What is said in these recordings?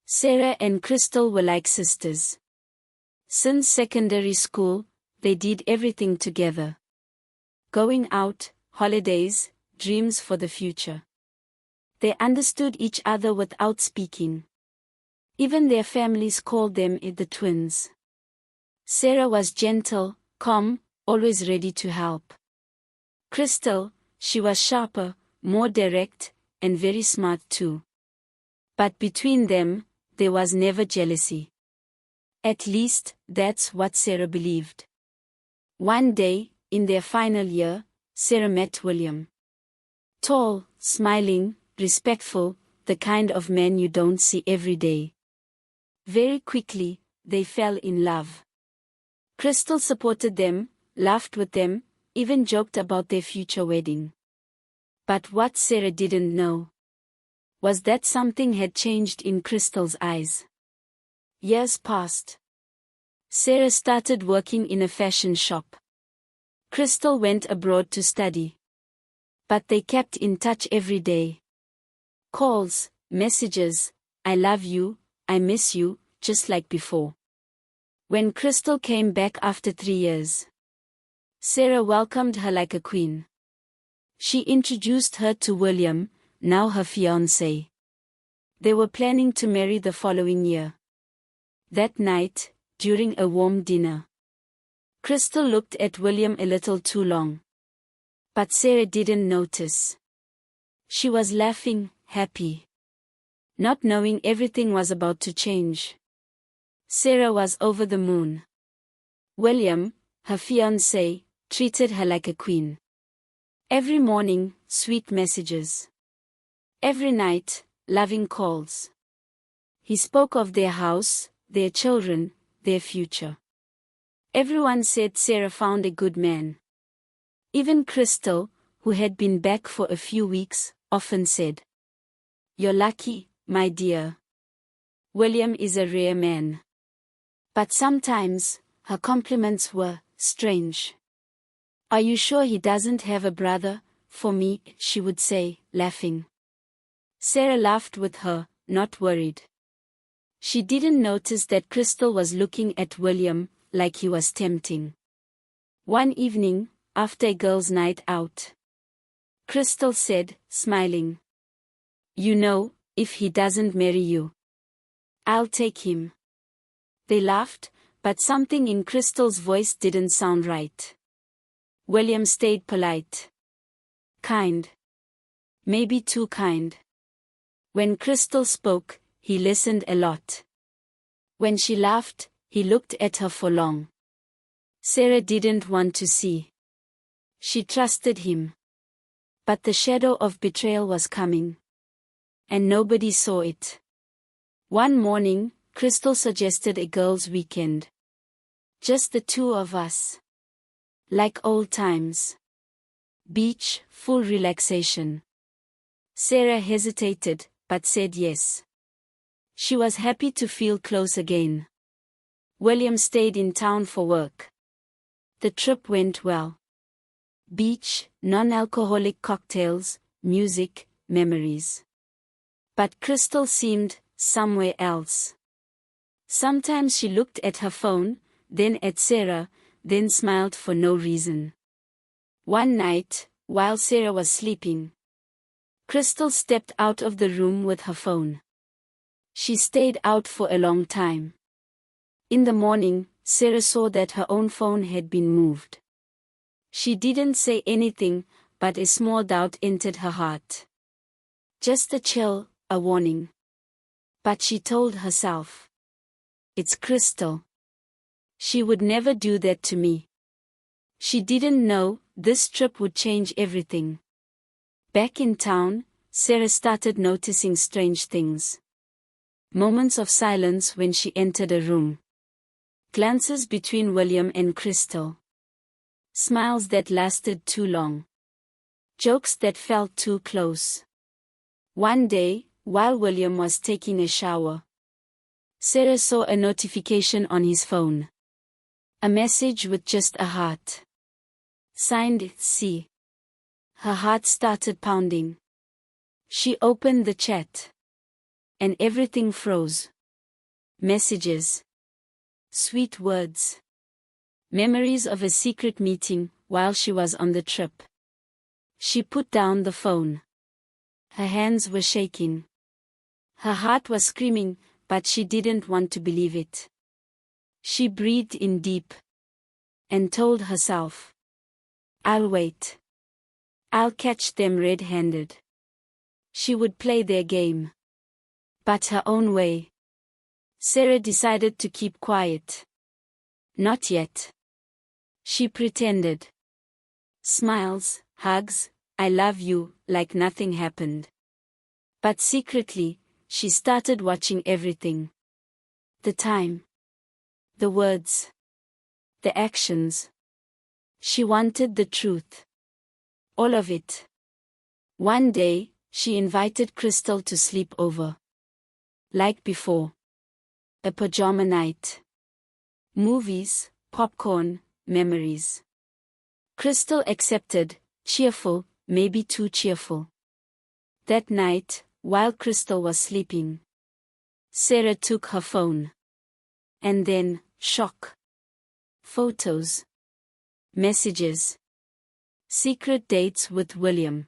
Sarah and Crystal were like sisters. Since secondary school, they did everything together. Going out, holidays, dreams for the future. They understood each other without speaking. Even their families called them the twins. Sarah was gentle, calm, always ready to help. Crystal, she was sharper, more direct, and very smart too. But between them, there was never jealousy. At least, that's what Sarah believed. One day, in their final year, Sarah met William. Tall, smiling, respectful, the kind of man you don't see every day. Very quickly, they fell in love. Crystal supported them, laughed with them, even joked about their future wedding. But what Sarah didn't know was that something had changed in Crystal's eyes. Years passed. Sarah started working in a fashion shop. Crystal went abroad to study. But they kept in touch every day. Calls, messages, I love you, I miss you, just like before. When Crystal came back after 3 years, Sarah welcomed her like a queen. She introduced her to William, now her fiancé. They were planning to marry the following year. That night, during a warm dinner, Crystal looked at William a little too long. But Sarah didn't notice. She was laughing, happy. Not knowing everything was about to change. Sarah was over the moon. William, her fiancé, treated her like a queen. Every morning, sweet messages. Every night, loving calls. He spoke of their house, their children, their future. Everyone said Sarah found a good man. Even Crystal, who had been back for a few weeks, often said, "You're lucky, my dear. William is a rare man." But sometimes, her compliments were strange. "Are you sure he doesn't have a brother, for me?" she would say, laughing. Sarah laughed with her, not worried. She didn't notice that Crystal was looking at William, like he was tempting. One evening, after a girls' night out, Crystal said, smiling, "You know, if he doesn't marry you, I'll take him." They laughed, but something in Crystal's voice didn't sound right. William stayed polite. Kind. Maybe too kind. When Crystal spoke, he listened a lot. When she laughed, he looked at her for long. Sarah didn't want to see. She trusted him. But the shadow of betrayal was coming. And nobody saw it. One morning, Crystal suggested a girls' weekend. Just the two of us. Like old times. Beach, full relaxation. Sarah hesitated, but said yes. She was happy to feel close again. William stayed in town for work. The trip went well. Beach, non-alcoholic cocktails, music, memories. But Crystal seemed somewhere else. Sometimes she looked at her phone, then at Sarah, then smiled for no reason. One night, while Sarah was sleeping, Crystal stepped out of the room with her phone. She stayed out for a long time. In the morning, Sarah saw that her own phone had been moved. She didn't say anything, but a small doubt entered her heart. Just a chill, a warning. But she told herself, "It's Crystal. She would never do that to me." She didn't know this trip would change everything. Back in town, Sarah started noticing strange things. Moments of silence when she entered a room. Glances between William and Crystal. Smiles that lasted too long. Jokes that felt too close. One day, while William was taking a shower, Sarah saw a notification on his phone. A message with just a heart. Signed C. Her heart started pounding. She opened the chat. And everything froze. Messages. Sweet words. Memories of a secret meeting while she was on the trip. She put down the phone. Her hands were shaking. Her heart was screaming, but she didn't want to believe it. She breathed in deep and told herself, "I'll wait. I'll catch them red-handed." She would play their game, but her own way. Sarah decided to keep quiet. Not yet. She pretended. Smiles, hugs, "I love you," like nothing happened. But secretly, she started watching everything. The time. The words. The actions. She wanted the truth. All of it. One day, she invited Crystal to sleep over. Like before. A pajama night. Movies, popcorn, memories. Crystal accepted, cheerful, maybe too cheerful. That night, while Crystal was sleeping, Sarah took her phone. And then, shock. Photos. Messages. Secret dates with William.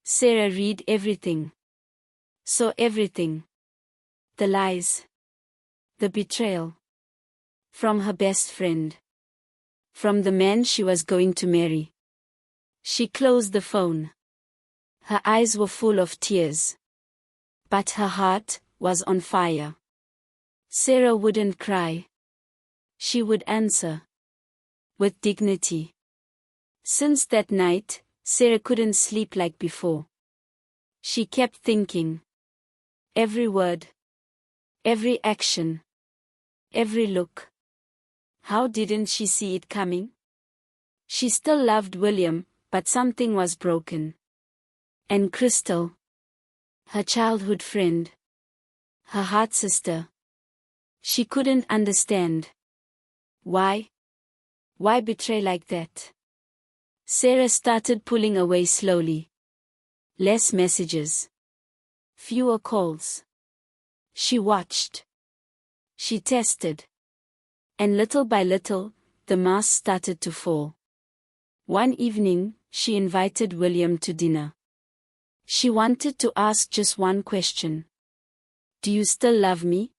Sarah read everything. Saw everything. The lies. The betrayal. From her best friend. From the man she was going to marry. She closed the phone. Her eyes were full of tears. But her heart was on fire. Sarah wouldn't cry. She would answer. With dignity. Since that night, Sarah couldn't sleep like before. She kept thinking. Every word. Every action. Every look. How didn't she see it coming? She still loved William, but something was broken. And Crystal. Her childhood friend. Her heart sister. She couldn't understand. Why? Why betray like that? Sarah started pulling away slowly. Less messages. Fewer calls. She watched. She tested. And little by little, the mask started to fall. One evening, she invited William to dinner. She wanted to ask just one question. "Do you still love me?"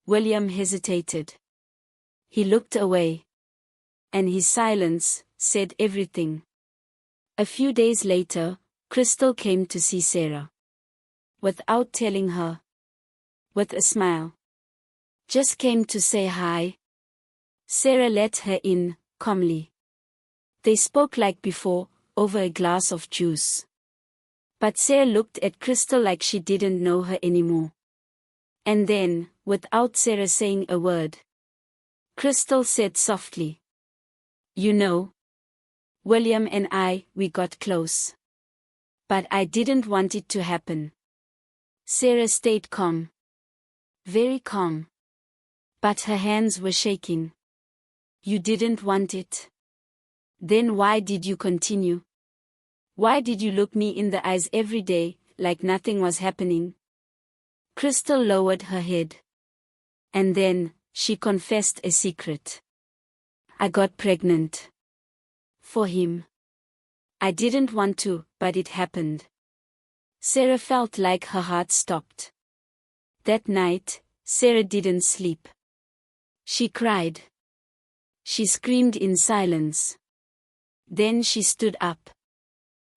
William hesitated. He looked away. And his silence said everything. A few days later, Crystal came to see Sarah. Without telling her. With a smile. Just came to say hi. Sarah let her in, calmly. They spoke like before, over a glass of juice. But Sarah looked at Crystal like she didn't know her anymore. And then, without Sarah saying a word, Crystal said softly, "You know, William and we got close. But I didn't want it to happen." Sarah stayed calm. Very calm. But her hands were shaking. "You didn't want it. Then why did you continue? Why did you look me in the eyes every day, like nothing was happening?" Crystal lowered her head. And then, she confessed a secret. "I got pregnant. For him. I didn't want to, but it happened." Sarah felt like her heart stopped. That night, Sarah didn't sleep. She cried. She screamed in silence. Then she stood up.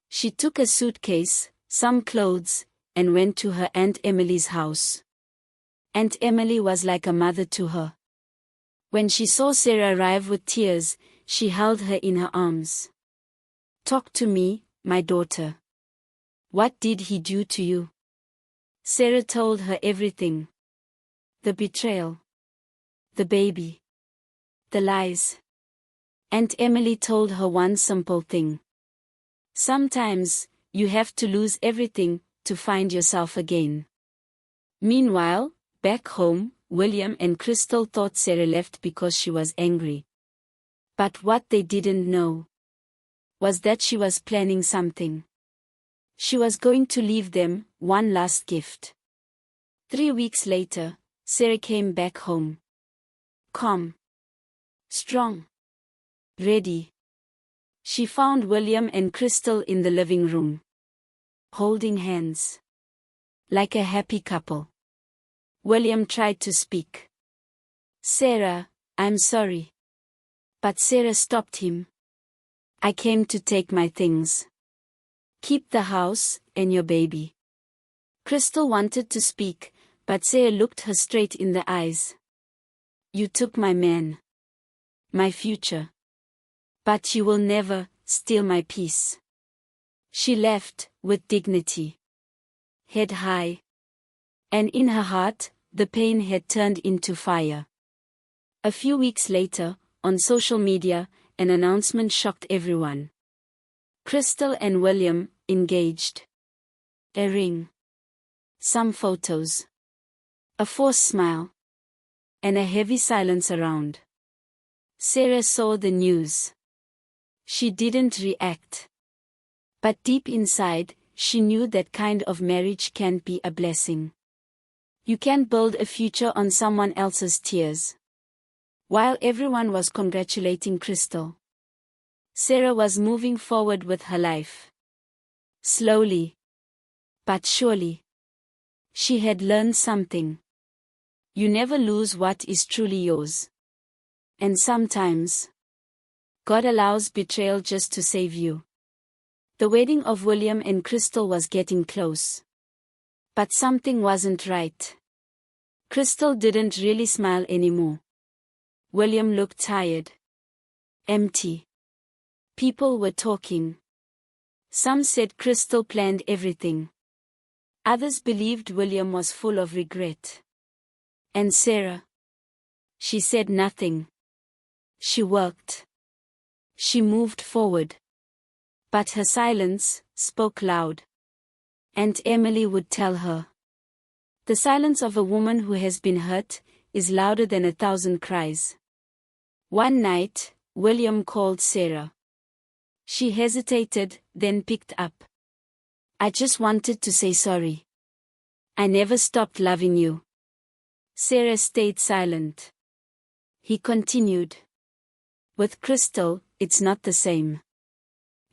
She took a suitcase, some clothes, and went to her Aunt Emily's house. Aunt Emily was like a mother to her. When she saw Sarah arrive with tears, she held her in her arms. "Talk to me, my daughter. What did he do to you?" Sarah told her everything. The betrayal. The baby. The lies. Aunt Emily told her one simple thing. Sometimes, you have to lose everything to find yourself again. Meanwhile, back home, William and Crystal thought Sarah left because she was angry. But what they didn't know was that she was planning something. She was going to leave them one last gift. 3 weeks later, Sarah came back home. Calm. Strong. Ready. She found William and Crystal in the living room. Holding hands. Like a happy couple. William tried to speak. Sarah, I'm sorry. But Sarah stopped him. I came to take my things. Keep the house, and your baby. Crystal wanted to speak, but Sarah looked her straight in the eyes. You took my man. My future. But you will never steal my peace. She left, with dignity. Head high. And in her heart, the pain had turned into fire. A few weeks later, on social media, an announcement shocked everyone. Crystal and William, engaged. A ring. Some photos. A forced smile. And a heavy silence around. Sarah saw the news. She didn't react. But deep inside, she knew that kind of marriage can't be a blessing. You can't build a future on someone else's tears. While everyone was congratulating Crystal, Sarah was moving forward with her life. Slowly. But surely. She had learned something. You never lose what is truly yours. And sometimes, God allows betrayal just to save you. The wedding of William and Crystal was getting close. But something wasn't right. Crystal didn't really smile anymore. William looked tired. Empty. People were talking. Some said Crystal planned everything. Others believed William was full of regret. And Sarah? She said nothing. She worked. She moved forward. But her silence spoke loud. Aunt Emily would tell her. The silence of a woman who has been hurt is louder than 1,000 cries. One night, William called Sarah. She hesitated, then picked up. I just wanted to say sorry. I never stopped loving you. Sarah stayed silent. He continued. With Crystal, it's not the same.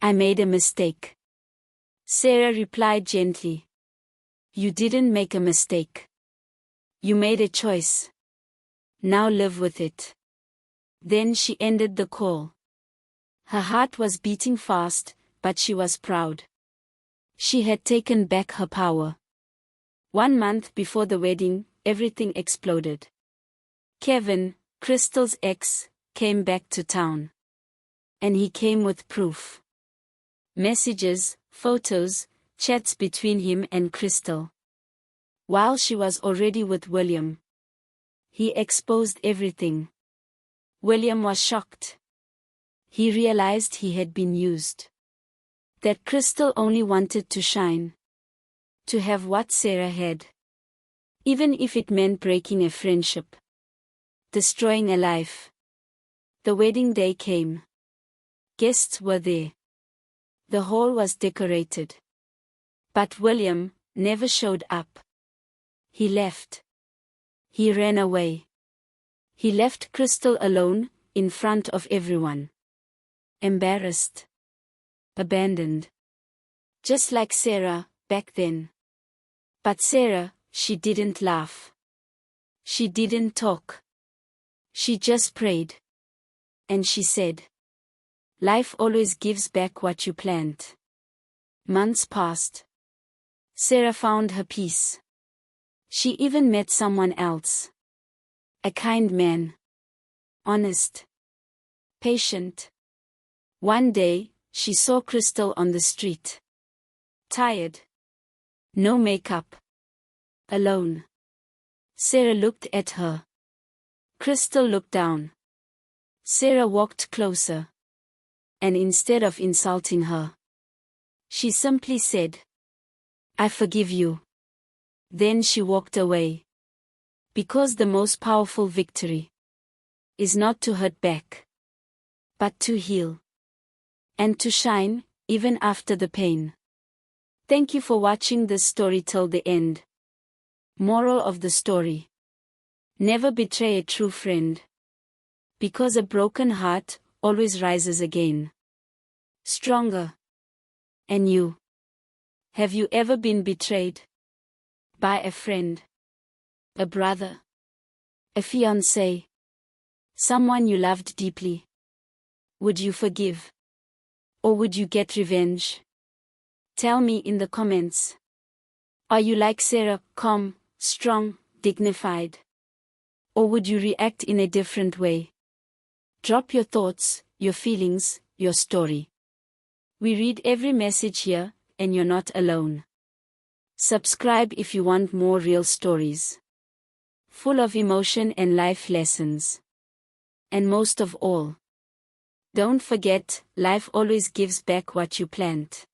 I made a mistake. Sarah replied gently. You didn't make a mistake. You made a choice. Now live with it. Then she ended the call. Her heart was beating fast, but she was proud. She had taken back her power. 1 month before the wedding, everything exploded. Kevin, Crystal's ex, came back to town. And he came with proof. Messages, photos, chats between him and Crystal. While she was already with William. He exposed everything. William was shocked. He realized he had been used. That Crystal only wanted to shine. To have what Sarah had. Even if it meant breaking a friendship. Destroying a life. The wedding day came. Guests were there. The hall was decorated. But William never showed up. He left. He ran away. He left Crystal alone, in front of everyone. Embarrassed. Abandoned. Just like Sarah, back then. But Sarah, she didn't laugh. She didn't talk. She just prayed. And she said, life always gives back what you plant. Months passed. Sarah found her peace. She even met someone else. A kind man. Honest. Patient. One day, she saw Crystal on the street. Tired. No makeup. Alone. Sarah looked at her. Crystal looked down. Sarah walked closer. And instead of insulting her, she simply said, I forgive you. Then she walked away. Because the most powerful victory is not to hurt back, but to heal. And to shine, even after the pain. Thank you for watching this story till the end. Moral of the story. Never betray a true friend. Because a broken heart always rises again, stronger. And you? Have you ever been betrayed? By a friend? A brother? A fiancé? Someone you loved deeply? Would you forgive? Or would you get revenge? Tell me in the comments. Are you like Sarah, calm, strong, dignified? Or would you react in a different way? Drop your thoughts, your feelings, your story. We read every message here, and you're not alone. Subscribe if you want more real stories, full of emotion and life lessons. And most of all, don't forget, life always gives back what you plant.